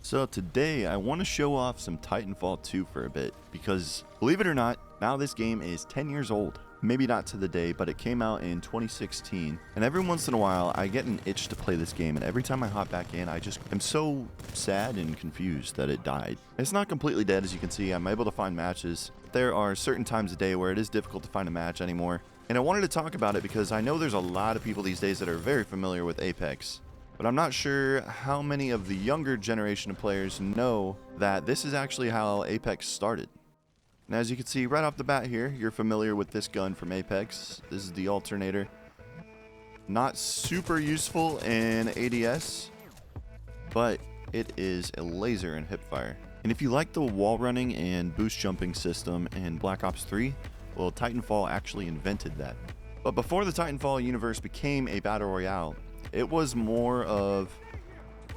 So today I want to show off some Titanfall 2 for a bit, because believe it or not, now this game is 10 years old. Maybe not to the day, but it came out in 2016, and every once in a while I get an itch to play this game, and every time I hop back in I just am so sad and confused that it died. It's not completely dead, as you can see. I'm able to find matches. There are certain times of day where it is difficult to find a match anymore, and I wanted to talk about it because I know there's a lot of people these days that are very familiar with Apex. But I'm not sure how many of the younger generation of players know that this is actually how Apex started. And as you can see right off the bat here, you're familiar with this gun from Apex. This is the alternator. Not super useful in ADS, but it is a laser and hipfire. And if you like the wall running and boost jumping system in Black Ops 3, well, Titanfall actually invented that. But before the Titanfall universe became a Battle Royale, it was more of,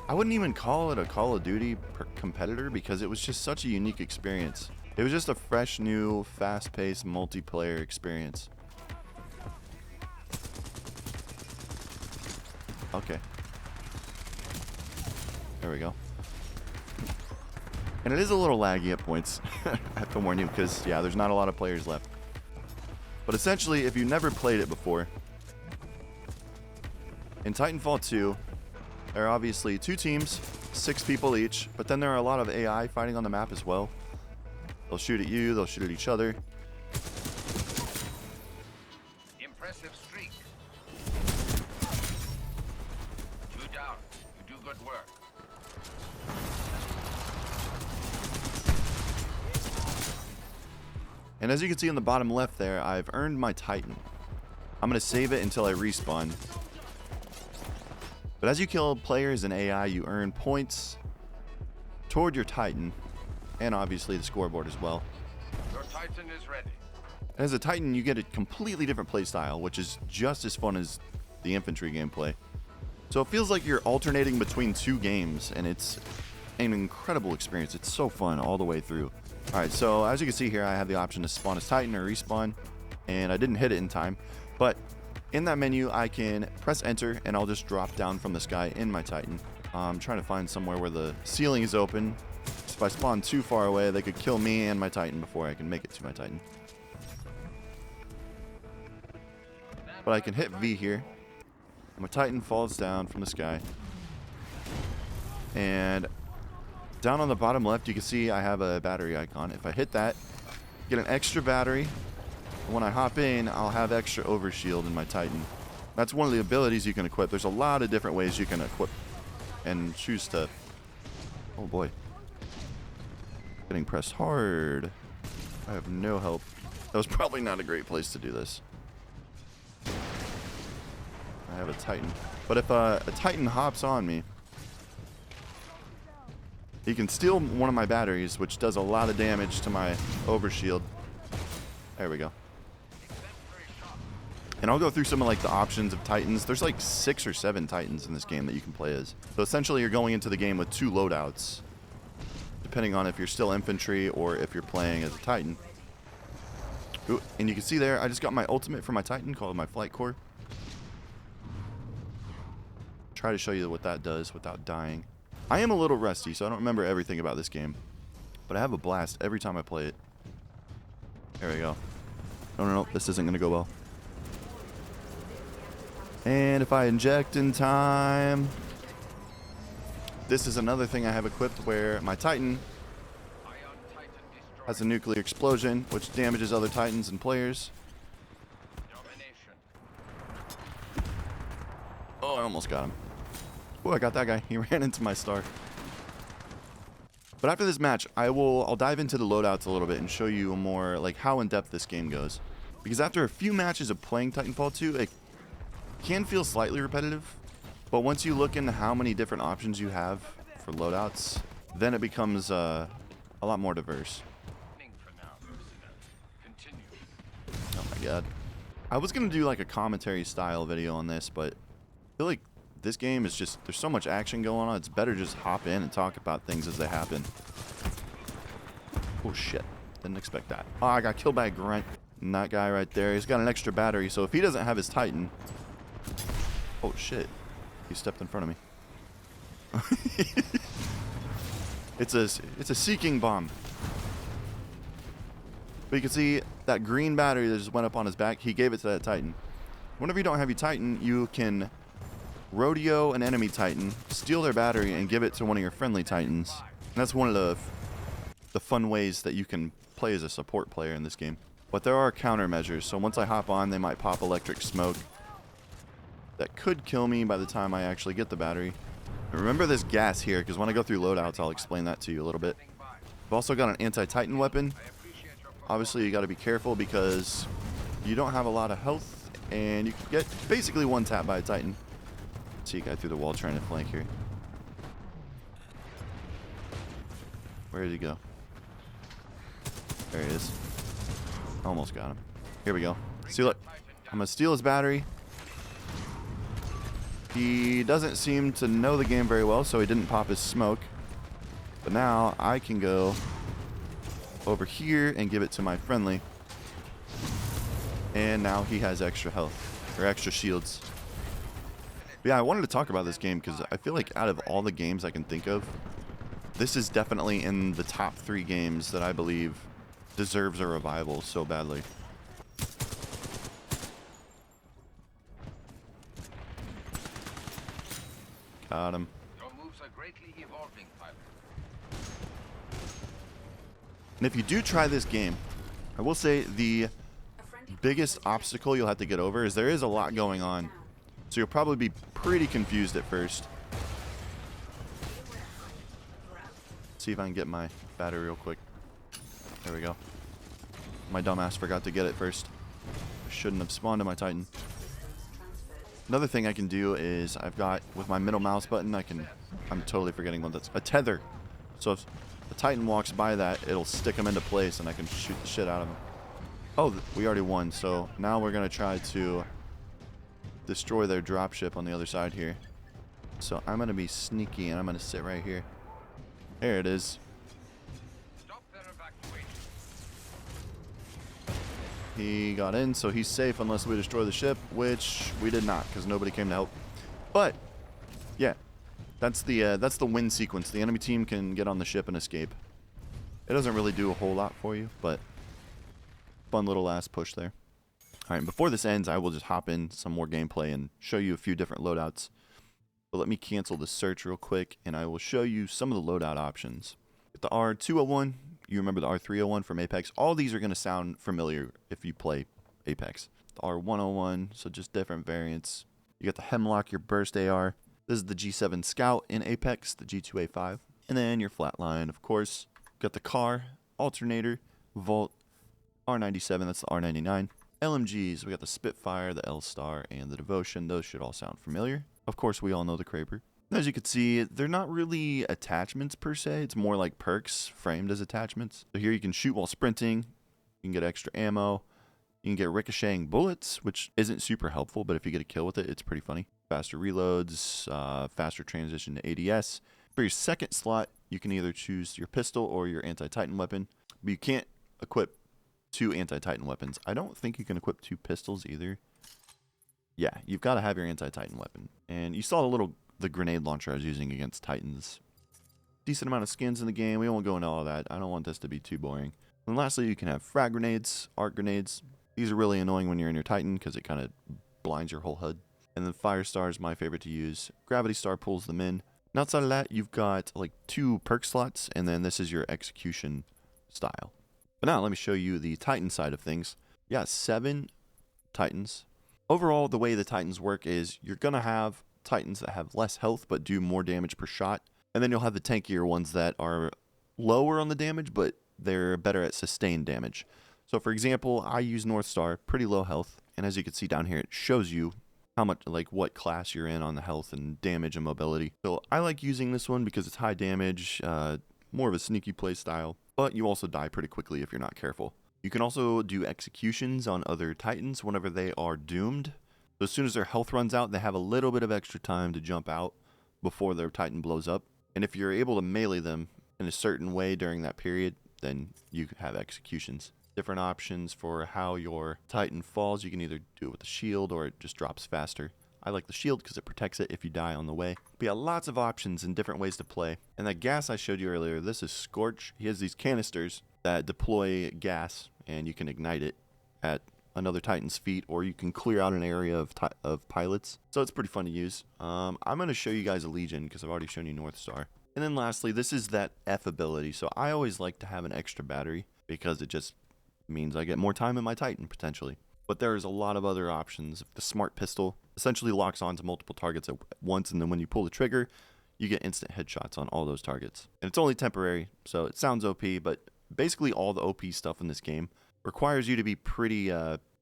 I wouldn't even call it a Call of Duty competitor, because it was just such a unique experience. It was just a fresh, new, fast-paced multiplayer experience. Okay. There we go. And it is a little laggy at points. I have to warn you, because, yeah, there's not a lot of players left. But essentially, if you never played it before, in Titanfall 2, there are obviously two teams, 6 people each, but then there are a lot of AI fighting on the map as well. They'll shoot at you, they'll shoot at each other. Impressive streak. 2 down. You do good work. And as you can see in the bottom left there, I've earned my Titan. I'm going to save it until I respawn. But as you kill players in AI, you earn points toward your Titan, and obviously the scoreboard as well. Your Titan is ready. And as a Titan, you get a completely different playstyle, which is just as fun as the infantry gameplay. So it feels like you're alternating between 2 games, and it's an incredible experience. It's so fun all the way through. Alright, so as you can see here, I have the option to spawn as Titan or respawn, and I didn't hit it in time, but in that menu, I can press enter, and I'll just drop down from the sky in my Titan. I'm trying to find somewhere where the ceiling is open. If I spawn too far away, they could kill me and my Titan before I can make it to my Titan. But I can hit V here. My Titan falls down from the sky. And down on the bottom left, you can see I have a battery icon. If I hit that, get an extra battery. When I hop in, I'll have extra overshield in my Titan. That's one of the abilities you can equip. There's a lot of different ways you can equip and choose to... Oh boy. Getting pressed hard. I have no help. That was probably not a great place to do this. I have a Titan. But if a Titan hops on me, he can steal one of my batteries, which does a lot of damage to my overshield. There we go. And I'll go through some of like the options of Titans. There's like 6 or 7 Titans in this game that you can play as. So essentially you're going into the game with 2 loadouts, depending on if you're still infantry or if you're playing as a Titan. Ooh, and you can see there, I just got my ultimate for my Titan called my Flight Core. Try to show you what that does without dying. I am a little rusty, so I don't remember everything about this game, but I have a blast every time I play it. There we go. No, this isn't going to go well. And if I inject in time, this is another thing I have equipped where my Titan has a nuclear explosion, which damages other Titans and players. Oh, I almost got him. Oh, I got that guy. He ran into my star. But after this match, I'll dive into the loadouts a little bit and show you more like how in depth this game goes. Because after a few matches of playing Titanfall 2, it can feel slightly repetitive, but once you look into how many different options you have for loadouts, then it becomes a lot more diverse. Oh my god. I was going to do like a commentary style video on this, but I feel like this game is just, there's so much action going on, it's better just hop in and talk about things as they happen. Oh shit, didn't expect that. Oh, I got killed by a grunt. And that guy right there, he's got an extra battery, so if he doesn't have his Titan... Oh shit, he stepped in front of me. It's a seeking bomb. But you can see that green battery that just went up on his back. He gave it to that Titan. Whenever you don't have your Titan, you can rodeo an enemy Titan, steal their battery, and give it to one of your friendly Titans. And that's one of the fun ways that you can play as a support player in this game. But there are countermeasures. So once I hop on, they might pop electric smoke. That could kill me by the time I actually get the battery. Remember this gas here, because when I go through loadouts, I'll explain that to you a little bit. I've also got an anti-Titan weapon. Obviously, you got to be careful because you don't have a lot of health, and you can get basically one tap by a Titan. See a guy through the wall trying to flank here. Where did he go? There he is. Almost got him. Here we go. See, look. I'm going to steal his battery. He doesn't seem to know the game very well, so he didn't pop his smoke. But now I can go over here and give it to my friendly. And now he has extra health, or extra shields. But yeah, I wanted to talk about this game because I feel like out of all the games I can think of, this is definitely in the top 3 games that I believe deserves a revival so badly. Got him. Your moves are greatly evolving, pilot. And if you do try this game, I will say the biggest obstacle you'll have to get over is there is a lot going on. So you'll probably be pretty confused at first. See if I can get my battery real quick. There we go. My dumbass forgot to get it first. I shouldn't have spawned to my Titan. Another thing I can do is I've got, with my middle mouse button, I'm totally forgetting what that's, a tether. So if the Titan walks by that, it'll stick him into place and I can shoot the shit out of him. Oh, we already won, so now we're going to try to destroy their dropship on the other side here. So I'm going to be sneaky and I'm going to sit right here. There it is. Stop their evacuation. He got in, so he's safe unless we destroy the ship, which we did not, because nobody came to help. But yeah, that's the win sequence. The enemy team can get on the ship and escape. It doesn't really do a whole lot for you, but fun little last push there. All right, before this ends, I will just hop in some more gameplay and show you a few different loadouts. But let me cancel the search real quick, and I will show you some of the loadout options. With the R201, you remember the R301 from Apex. All these are going to sound familiar if you play Apex. The R101, so just different variants. You got the Hemlock, your burst AR. This is the G7 Scout in Apex, the G2A5. And then your flatline, of course. Got the car, alternator, Volt, R97, that's the R99. LMGs, we got the Spitfire, the L-Star, and the Devotion. Those should all sound familiar. Of course, we all know the Kraber. As you can see, they're not really attachments per se. It's more like perks framed as attachments. So here you can shoot while sprinting. You can get extra ammo. You can get ricocheting bullets, which isn't super helpful, but if you get a kill with it, it's pretty funny. Faster reloads, faster transition to ADS. For your second slot, you can either choose your pistol or your anti-Titan weapon, but you can't equip 2 anti-Titan weapons. I don't think you can equip 2 pistols either. Yeah, you've got to have your anti-Titan weapon. And you saw the grenade launcher I was using against Titans. Decent amount of skins in the game. We won't go into all that. I don't want this to be too boring. And lastly, you can have frag grenades, arc grenades. These are really annoying when you're in your Titan because it kind of blinds your whole HUD. And then Fire Star is my favorite to use. Gravity Star pulls them in. And outside of that, you've got like 2 perk slots, and then this is your execution style. But now let me show you the Titan side of things. Yeah, 7 Titans. Overall, the way the Titans work is you're going to have Titans that have less health but do more damage per shot. And then you'll have the tankier ones that are lower on the damage, but they're better at sustained damage. So for example, I use North Star, pretty low health. And as you can see down here, it shows you how much, like what class you're in on the health and damage and mobility. So I like using this one because it's high damage, more of a sneaky play style, but you also die pretty quickly if you're not careful. You can also do executions on other Titans whenever they are doomed. So as soon as their health runs out, they have a little bit of extra time to jump out before their Titan blows up. And if you're able to melee them in a certain way during that period, then you can have executions. Different options for how your Titan falls. You can either do it with a shield or it just drops faster. I like the shield because it protects it if you die on the way. But yeah, lots of options and different ways to play. And that gas I showed you earlier, this is Scorch. He has these canisters that deploy gas, and you can ignite it at another Titan's feet, or you can clear out an area of pilots. So it's pretty fun to use. I'm going to show you guys a Legion because I've already shown you North Star. And then lastly, this is that F ability. So I always like to have an extra battery because it just means I get more time in my Titan potentially. But there's a lot of other options. The Smart Pistol essentially locks onto multiple targets at once, and then when you pull the trigger, you get instant headshots on all those targets. And it's only temporary, so it sounds OP, but basically all the OP stuff in this game requires you to be pretty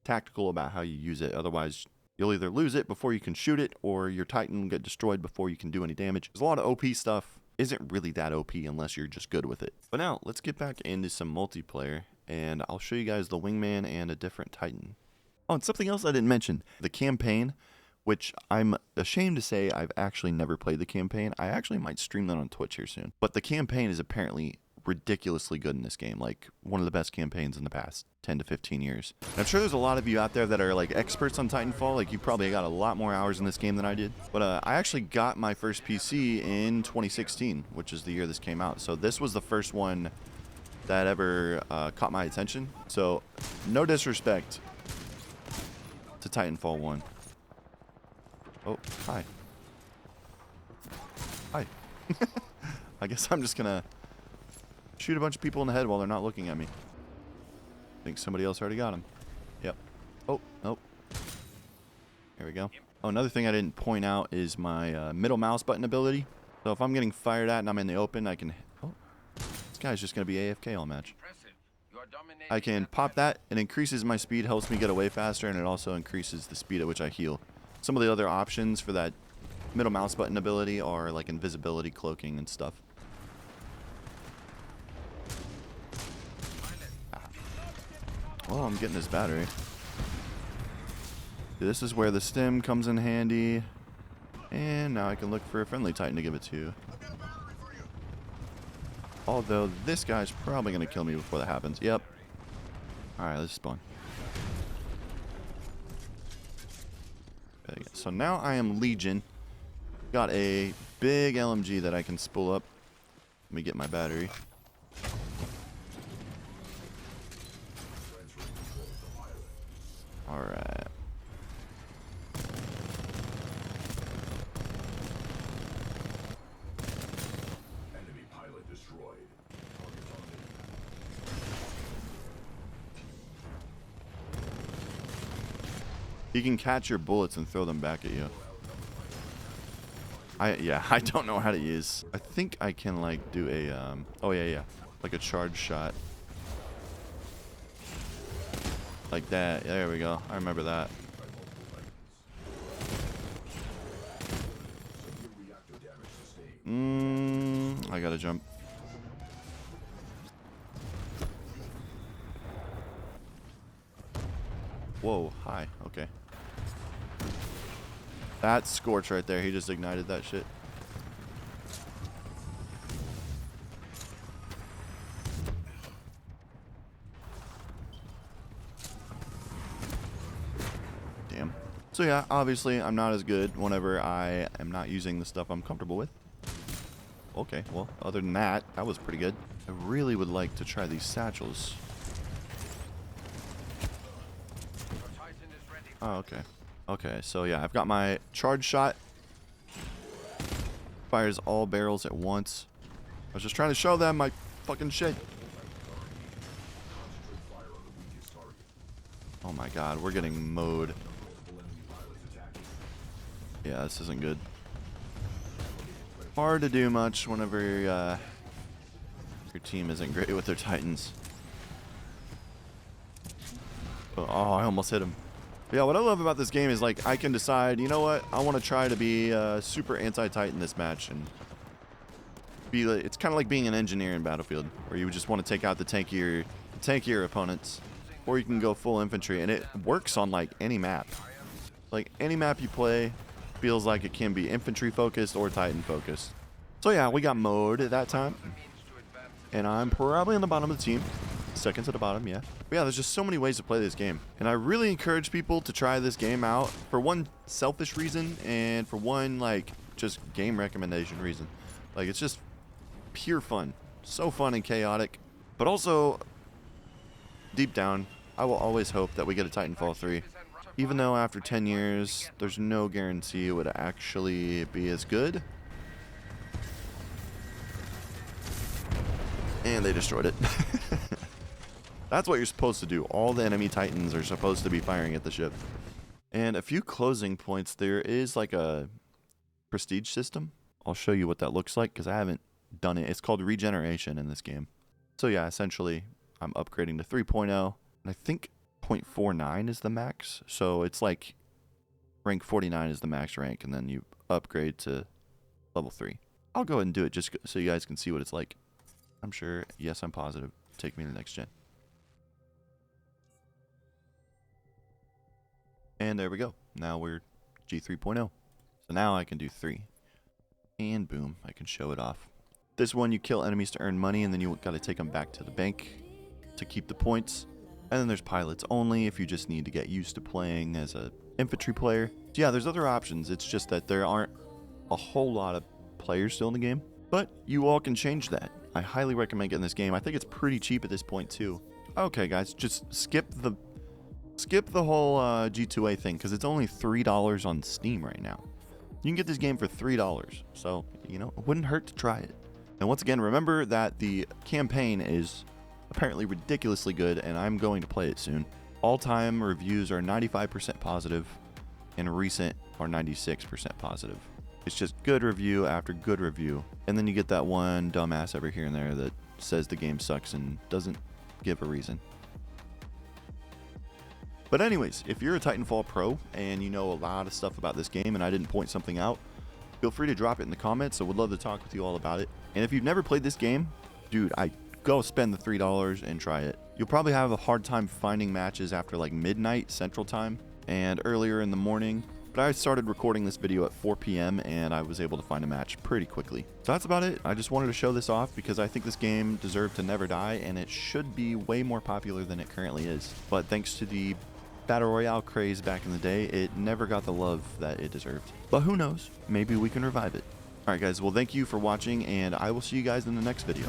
tactical about how you use it. Otherwise, you'll either lose it before you can shoot it, or your Titan will get destroyed before you can do any damage. There's a lot of OP stuff. Isn't really that OP unless you're just good with it. But now, let's get back into some multiplayer, and I'll show you guys the Wingman and a different Titan. Oh, and something else I didn't mention. The campaign, which I'm ashamed to say I've actually never played the campaign. I actually might stream that on Twitch here soon. But the campaign is apparently ridiculously good in this game. Like, one of the best campaigns in the past 10 to 15 years. And I'm sure there's a lot of you out there that are like experts on Titanfall. Like, you probably got a lot more hours in this game than I did. But I actually got my first PC in 2016, which is the year this came out. So this was the first one that ever caught my attention. So no disrespect to Titanfall 1. Oh, hi. Hi. I guess I'm just gonna shoot a bunch of people in the head while they're not looking at me. I think somebody else already got him. Yep. Oh, nope. There we go. Oh, another thing I didn't point out is my middle mouse button ability. So if I'm getting fired at and I'm in the open, I can... Oh, this guy's just gonna be AFK all match. I can pop that. It increases my speed, helps me get away faster, and it also increases the speed at which I heal. Some of the other options for that middle mouse button ability are like invisibility, cloaking, and stuff. Oh, I'm getting this battery. This is where the stim comes in handy. And now I can look for a friendly Titan to give it to. Although this guy's probably going to kill me before that happens. Yep. Alright, let's spawn. Okay, so now I am Legion. Got a big LMG that I can spool up. Let me get my battery. Alright. Enemy pilot destroyed. He can catch your bullets and throw them back at you. I don't know how to use. I think I can like do a oh yeah, like a charge shot. Like that. There we go. I remember that. I gotta jump. Whoa, hi. Okay. That's Scorch right there. He just ignited that shit. Damn. So yeah, obviously I'm not as good whenever I am not using the stuff I'm comfortable with. Okay, well, other than that, that was pretty good. I really would like to try these satchels. Oh, okay. Okay, so yeah, I've got my charge shot. Fires all barrels at once. I was just trying to show them my fucking shit. Oh my god, we're getting mowed. Yeah, this isn't good. Hard to do much whenever your team isn't great with their Titans. Oh, I almost hit him. Yeah, what I love about this game is like I can decide, you know what, I want to try to be super anti-Titan this match, and be like, it's kind of like being an engineer in Battlefield, where you just want to take out the tankier opponents, or you can go full infantry, and it works on like any map. Like any map you play feels like it can be infantry focused or Titan focused. So yeah, we got mowed at that time, and I'm probably on the bottom of the team. Seconds at the bottom, yeah. But yeah, there's just so many ways to play this game. And I really encourage people to try this game out for one selfish reason and for one, like, just game recommendation reason. Like, it's just pure fun. So fun and chaotic. But also, deep down, I will always hope that we get a Titanfall 3. Even though after 10 years, there's no guarantee it would actually be as good. And they destroyed it. That's what you're supposed to do. All the enemy Titans are supposed to be firing at the ship. And a few closing points. There is like a prestige system. I'll show you what that looks like because I haven't done it. It's called regeneration in this game. So yeah, essentially, I'm upgrading to 3.0. And I think 0.49 is the max. So it's like rank 49 is the max rank. And then you upgrade to level 3. I'll go ahead and do it just so you guys can see what it's like. I'm sure. Yes, I'm positive. Take me to the next gen. And there we go. Now we're G3.0. So now I can do 3. And boom, I can show it off. This one, you kill enemies to earn money, and then you got to take them back to the bank to keep the points. And then there's pilots only if you just need to get used to playing as a infantry player. So yeah, there's other options. It's just that there aren't a whole lot of players still in the game. But you all can change that. I highly recommend getting this game. I think it's pretty cheap at this point too. Okay, guys, just skip the whole G2A thing because it's only $3 on Steam right now. You can get this game for $3, so you know it wouldn't hurt to try it. And once again, remember that the campaign is apparently ridiculously good, and I'm going to play it soon. All-time reviews are 95% positive, and recent are 96% positive. It's just good review after good review. And then you get that one dumbass over here and there that says the game sucks and doesn't give a reason. But anyways, if you're a Titanfall pro and you know a lot of stuff about this game and I didn't point something out, feel free to drop it in the comments. I would love to talk with you all about it. And if you've never played this game, dude, go spend the $3 and try it. You'll probably have a hard time finding matches after like midnight Central Time and earlier in the morning. But I started recording this video at 4 p.m. and I was able to find a match pretty quickly. So that's about it. I just wanted to show this off because I think this game deserved to never die and it should be way more popular than it currently is. But thanks to the Battle Royale craze back in the day, it never got the love that it deserved. But who knows? Maybe we can revive it. Alright guys, well thank you for watching and I will see you guys in the next video.